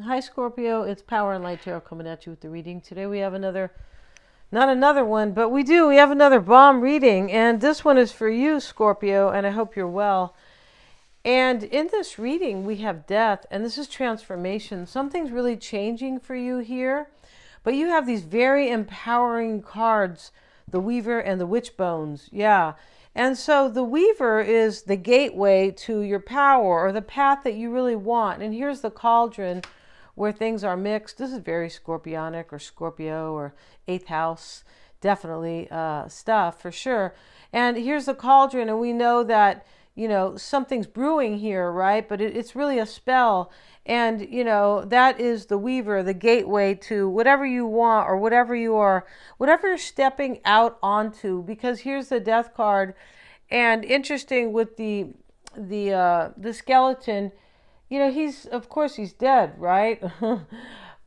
Hi, Scorpio. It's Power and Light Tarot coming at you with the reading. Today we have another, not another one, but we do. We have another bomb reading. And this one is for you, Scorpio, and I hope you're well. And in this reading, we have death, and this is transformation. Something's really changing for you here. But you have these very empowering cards, the Weaver and the Witchbones. Yeah. And so the Weaver is the gateway to your power or the path that you really want. And here's the cauldron where things are mixed. This is very Scorpionic or Scorpio or eighth house, definitely stuff for sure. And here's the cauldron, and we know that, you know, something's brewing here, right? But it's really a spell. And, you know, that is the Weaver, the gateway to whatever you want or whatever you are, whatever you're stepping out onto. Because here's the Death card. And interesting with the skeleton, you know, of course he's dead, right?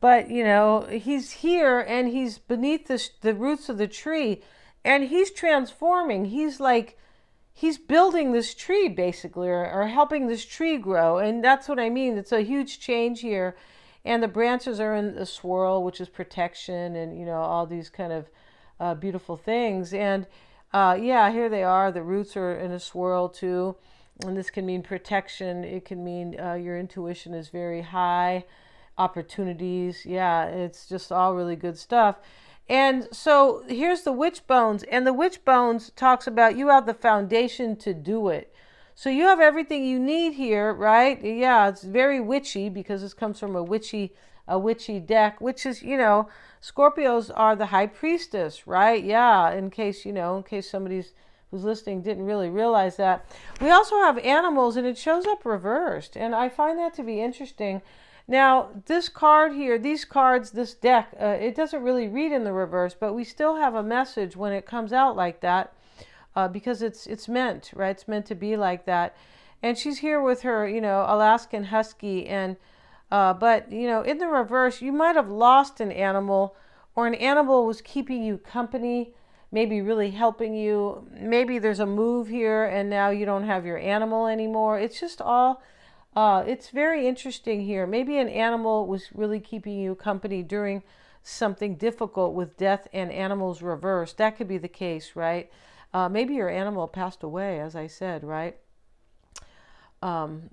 But, you know, he's here and he's beneath the roots of the tree, and he's transforming. He's building this tree basically, or helping this tree grow. And that's what I mean. It's a huge change here. And the branches are in a swirl, which is protection, and, you know, all these kind of beautiful things. And yeah, here they are. The roots are in a swirl too. And this can mean protection. It can mean your intuition is very high. Opportunities. Yeah, it's just all really good stuff. And so here's the witch bones. And the witch bones talks about you have the foundation to do it. So you have everything you need here, right? Yeah, it's very witchy because this comes from a witchy deck, which is, you know, Scorpios are the high priestess, right? Yeah, in case somebody's who's listening didn't really realize that. We also have animals, and it shows up reversed, and I find that to be interesting. Now, this card here, these cards, this deck, it doesn't really read in the reverse, but we still have a message when it comes out like that, because it's meant, right? It's meant to be like that. And she's here with her, you know, Alaskan Husky, and but, you know, in the reverse, you might have lost an animal, or an animal was keeping you company, maybe really helping you. Maybe there's a move here and now you don't have your animal anymore. It's just all, it's very interesting here. Maybe an animal was really keeping you company during something difficult with death and animals reversed. That could be the case, right? Maybe your animal passed away, as I said, right?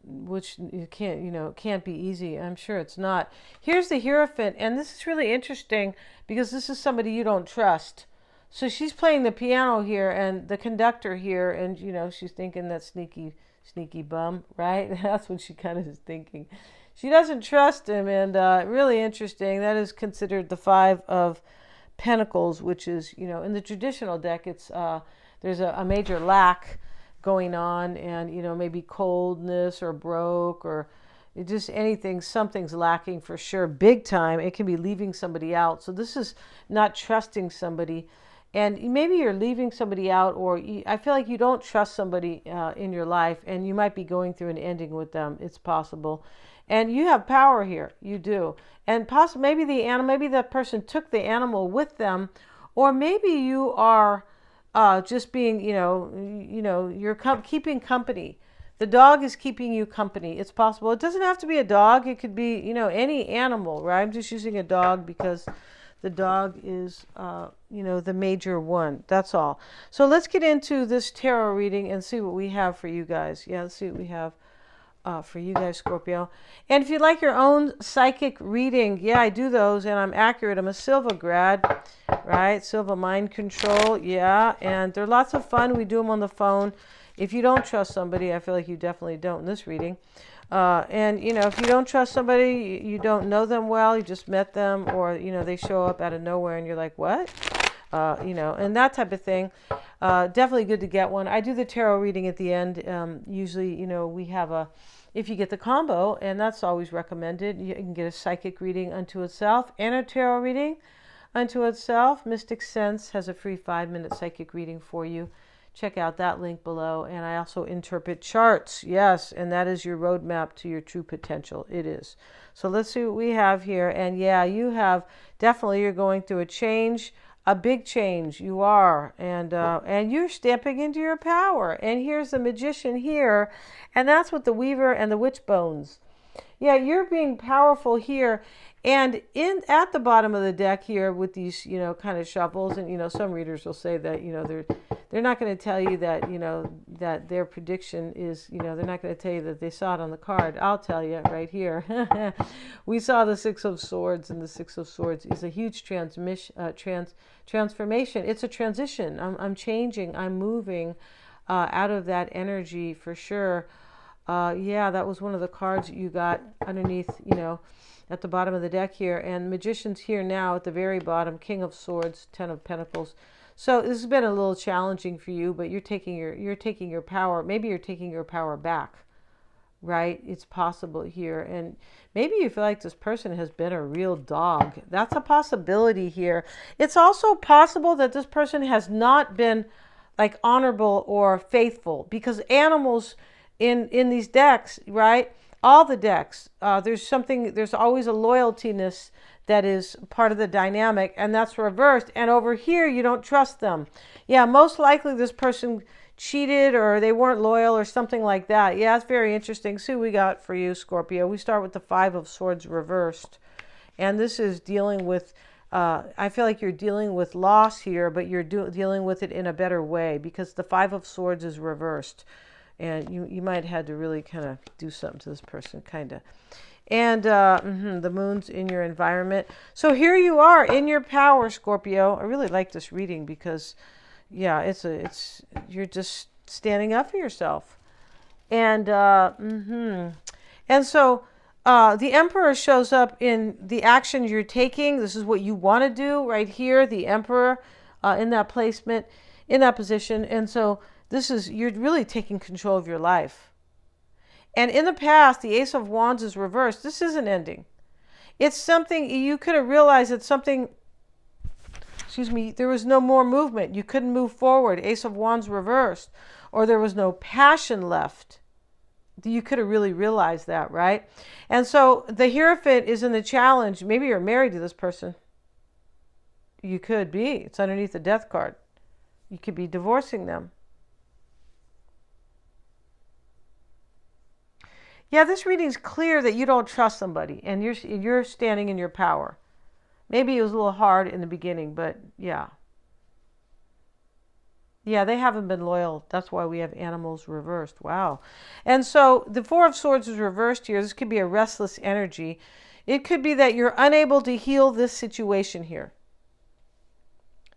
Which you can't, you know, can't be easy. I'm sure it's not. Here's the Hierophant, and this is really interesting because this is somebody you don't trust. So she's playing the piano here and the conductor here, and, you know, she's thinking that sneaky bum, right? That's what she kind of is thinking. She doesn't trust him, and really interesting. That is considered the Five of Pentacles, which is, you know, in the traditional deck, it's there's a major lack going on, and, you know, maybe coldness or broke or just anything, something's lacking for sure, big time. It can be leaving somebody out. So this is not trusting somebody. And maybe you're leaving somebody out, or I feel like you don't trust somebody in your life, and you might be going through an ending with them. It's possible. And you have power here. You do. And possibly, maybe that person took the animal with them, or maybe you are just being, you're keeping company. The dog is keeping you company. It's possible. It doesn't have to be a dog. It could be, any animal, right? I'm just using a dog because the dog is, the major one. That's all. So let's get into this tarot reading and see what we have for you guys. Yeah, let's see what we have for you guys, Scorpio. And if you'd like your own psychic reading, yeah, I do those, and I'm accurate. I'm a Silva grad, right? Silva Mind Control, yeah. And they're lots of fun. We do them on the phone. If you don't trust somebody, I feel like you definitely don't in this reading. And, if you don't trust somebody, you don't know them well, you just met them, or, they show up out of nowhere and you're like, what? And that type of thing. Definitely good to get one. I do the tarot reading at the end. Usually, we have if you get the combo, and that's always recommended, you can get a psychic reading unto itself and a tarot reading unto itself. Mystic Sense has a free 5-minute psychic reading for you. Check out that link below. And I also interpret charts. Yes, and that is your roadmap to your true potential. It is. So let's see what we have here. And yeah, you're going through a change, a big change. You are. And you're stepping into your power. And here's the Magician here. And that's with the Weaver and the Witch Bones. Yeah, you're being powerful here. And in at the bottom of the deck here with these, kind of shuffles, and some readers will say that, they're not going to tell you that, that their prediction is, they're not going to tell you that they saw it on the card. I'll tell you right here. We saw the Six of Swords, and the Six of Swords is a huge transformation. It's a transition. I'm changing. I'm moving out of that energy for sure. Yeah, that was one of the cards you got underneath, at the bottom of the deck here. And Magician's here now at the very bottom, King of Swords, Ten of Pentacles. So this has been a little challenging for you, but you're taking your power. Maybe you're taking your power back, right? It's possible here. And maybe you feel like this person has been a real dog. That's a possibility here. It's also possible that this person has not been like honorable or faithful, because animals in these decks, right? All the decks, there's always a loyaltiness that is part of the dynamic, and that's reversed. And over here, you don't trust them. Yeah, most likely this person cheated, or they weren't loyal, or something like that. Yeah, it's very interesting. See what we got for you, Scorpio. We start with the Five of Swords reversed. And this is dealing with, I feel like you're dealing with loss here, but you're dealing with it in a better way, because the Five of Swords is reversed. And you might have had to really kind of do something to this person, kind of. And the moon's in your environment. So here you are in your power, Scorpio. I really like this reading because, yeah, you're just standing up for yourself. And and so the Emperor shows up in the actions you're taking. This is what you want to do right here. The Emperor in that placement, in that position. And so you're really taking control of your life. And in the past, the Ace of Wands is reversed. This isn't ending. It's something you could have realized that there was no more movement. You couldn't move forward. Ace of Wands reversed. Or there was no passion left. You could have really realized that, right? And so the Hierophant is in the challenge. Maybe you're married to this person. You could be. It's underneath the Death card. You could be divorcing them. Yeah, this reading's clear that you don't trust somebody, and you're standing in your power. Maybe it was a little hard in the beginning, but yeah. Yeah, they haven't been loyal. That's why we have animals reversed. Wow. And so the Four of Swords is reversed here. This could be a restless energy. It could be that you're unable to heal this situation here.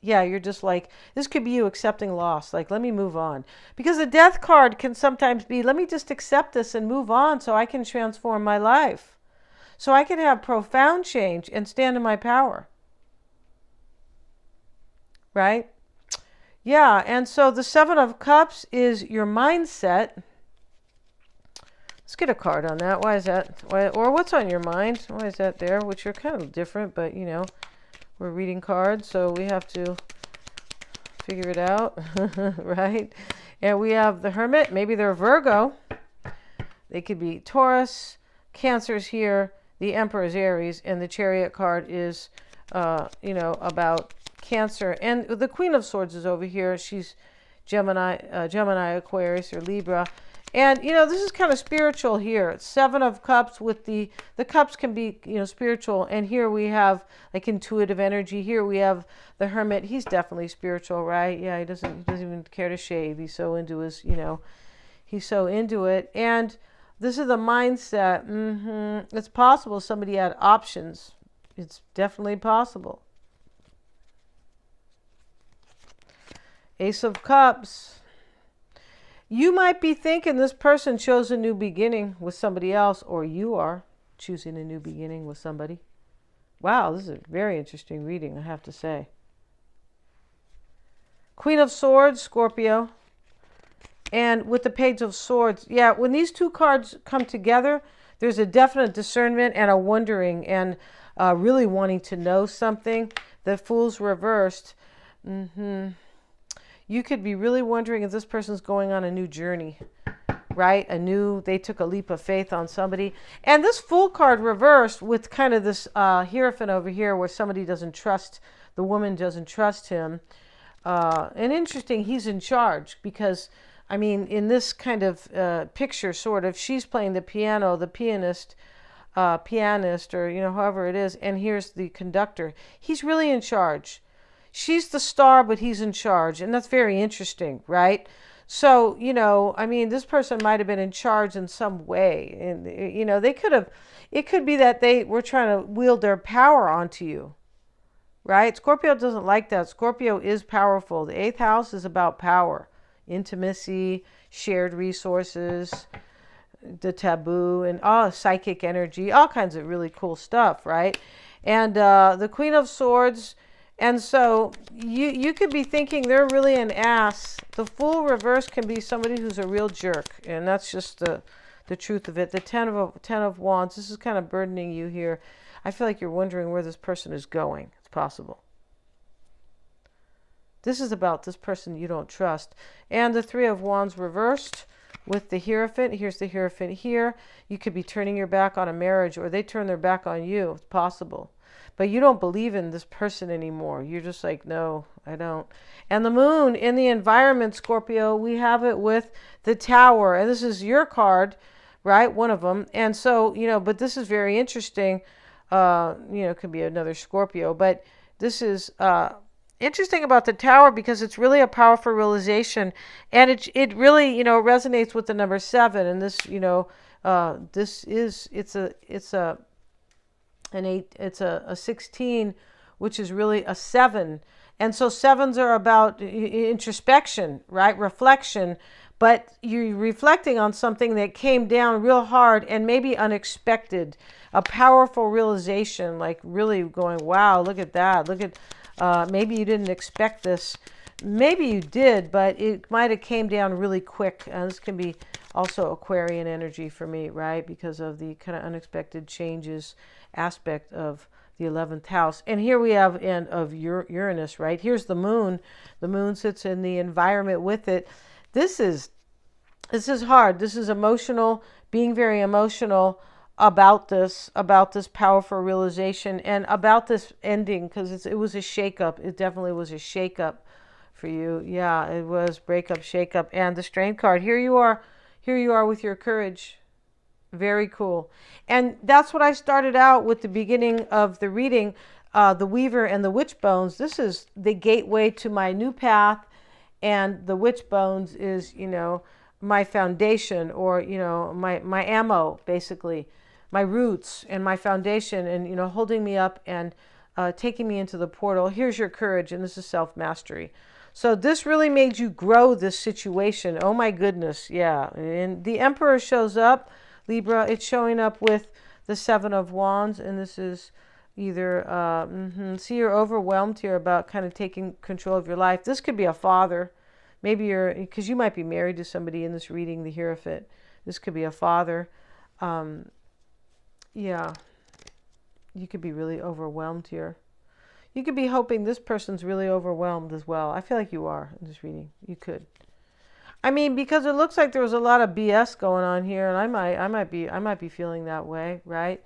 Yeah, you're just like, this could be you accepting loss. Like, let me move on. Because the Death card can sometimes be, let me just accept this and move on so I can transform my life. So I can have profound change and stand in my power. Right? Yeah, and so the Seven of Cups is your mindset. Let's get a card on that. Why is that? Or what's on your mind? Why is that there? Which are kind of different, but we're reading cards, so we have to figure it out, right? And we have the Hermit. Maybe they're Virgo. They could be Taurus. Cancer's here. The Emperor is Aries, and the Chariot card is, about Cancer. And the Queen of Swords is over here. She's Gemini, Aquarius, or Libra. And, this is kind of spiritual here. It's Seven of Cups with the cups can be, spiritual. And here we have like intuitive energy. Here we have the Hermit. He's definitely spiritual, right? Yeah, he doesn't even care to shave. He's so into he's so into it. And this is the mindset. It's possible somebody had options. It's definitely possible. Ace of Cups. You might be thinking this person chose a new beginning with somebody else, or you are choosing a new beginning with somebody. Wow, this is a very interesting reading, I have to say. Queen of Swords, Scorpio. And with the Page of Swords, yeah, when these two cards come together, there's a definite discernment and a wondering and really wanting to know something. The Fool's reversed. You could be really wondering if this person's going on a new journey, right? They took a leap of faith on somebody. And this Fool card reversed with kind of this Hierophant over here where somebody doesn't trust, the woman doesn't trust him. And interesting, he's in charge because, in this kind of picture, sort of, she's playing the piano, the pianist, pianist, or, however it is. And here's the conductor. He's really in charge. She's the star, but he's in charge. And that's very interesting, right? So, I mean, this person might have been in charge in some way. And, they could have, it could be that they were trying to wield their power onto you, right? Scorpio doesn't like that. Scorpio is powerful. The 8th house is about power, intimacy, shared resources, the taboo, and all psychic energy, all kinds of really cool stuff, right? And the Queen of Swords. And so you could be thinking they're really an ass. The Fool reverse can be somebody who's a real jerk, and that's just the truth of it. The Ten of Wands, this is kind of burdening you here. I feel like you're wondering where this person is going. It's possible. This is about this person you don't trust. And the Three of Wands reversed with the Hierophant. Here's the Hierophant here. You could be turning your back on a marriage, or they turn their back on you. It's possible. But you don't believe in this person anymore. You're just like, no, I don't. And the Moon in the environment, Scorpio, we have it with the Tower. And this is your card, right? One of them. And so, but this is very interesting. It could be another Scorpio. But this is interesting about the Tower because it's really a powerful realization. And it really, resonates with the number 7. And this, it's a 16, which is really a 7. And so 7s are about introspection, right? Reflection. But you're reflecting on something that came down real hard and maybe unexpected. A powerful realization, like really going, wow, look at that. Look at, maybe you didn't expect this. Maybe you did, but it might have came down really quick. And this can be also Aquarian energy for me, right? Because of the kind of unexpected changes aspect of the 11th house. And here we have of Uranus, right? Here's the Moon. The Moon sits in the environment with it. This is hard. This is emotional, being very emotional about this powerful realization and about this ending, because it was a shakeup. It definitely was a shakeup for you. Yeah, it was breakup, shakeup. And the Strength card. Here you are with your courage. Very cool. And that's what I started out with the beginning of the reading, the Weaver and the Witch Bones. This is the gateway to my new path. And the Witch Bones is, my foundation, or, my ammo, basically, my roots and my foundation, and, holding me up and taking me into the portal. Here's your courage, and this is self-mastery. So this really made you grow this situation. Oh my goodness, yeah. And the Emperor shows up, Libra. It's showing up with the 7 of Wands, and this is either, see, you're overwhelmed here about kind of taking control of your life. This could be a father. Maybe because you might be married to somebody in this reading, the Hierophant. This could be a father. Yeah, you could be really overwhelmed here. You could be hoping this person's really overwhelmed as well. I feel like you are in this reading. You could. I mean, because it looks like there was a lot of BS going on here, and I might be feeling that way, right?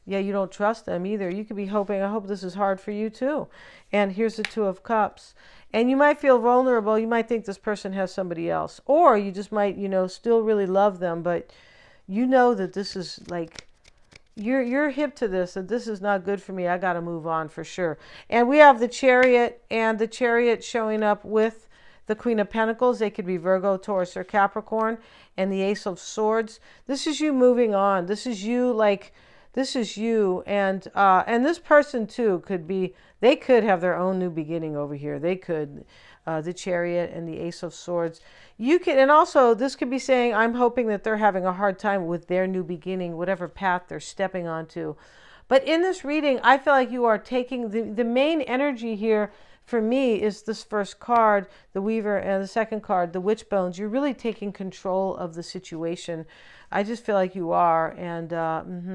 Yeah, you don't trust them either. You could be hoping, I hope this is hard for you too. And here's the 2 of Cups. And you might feel vulnerable. You might think this person has somebody else. Or you just might, still really love them, but you know that this is like, you're hip to this, that this is not good for me. I got to move on for sure. And we have the Chariot, and the Chariot showing up with the Queen of Pentacles. They could be Virgo, Taurus, or Capricorn. And the Ace of Swords. This is you moving on. This is you, like, this is you. And this person too could be, they could have their own new beginning over here. They could, the Chariot and the Ace of Swords. You can, and also this could be saying, I'm hoping that they're having a hard time with their new beginning, whatever path they're stepping onto. But in this reading, I feel like you are taking the main energy here for me is this first card, the Weaver, and the second card, the Witch Bones. You're really taking control of the situation. I just feel like you are. And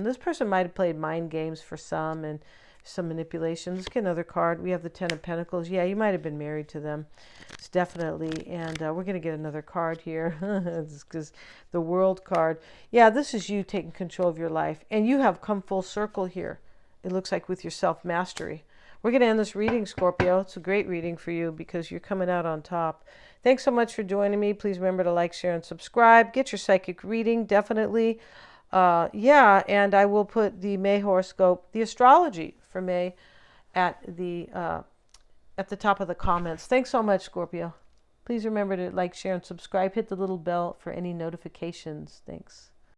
this person might have played mind games for some, and some manipulation. Let's get another card. We have the 10 of Pentacles. Yeah, you might have been married to them. It's definitely. And we're going to get another card here. Because the World card. Yeah, this is you taking control of your life. And you have come full circle here. It looks like with your self-mastery. We're going to end this reading, Scorpio. It's a great reading for you because you're coming out on top. Thanks so much for joining me. Please remember to like, share, and subscribe. Get your psychic reading, definitely. Yeah, and I will put the May horoscope, the astrology for May, at the top of the comments. Thanks so much, Scorpio. Please remember to like, share, and subscribe. Hit the little bell for any notifications. Thanks.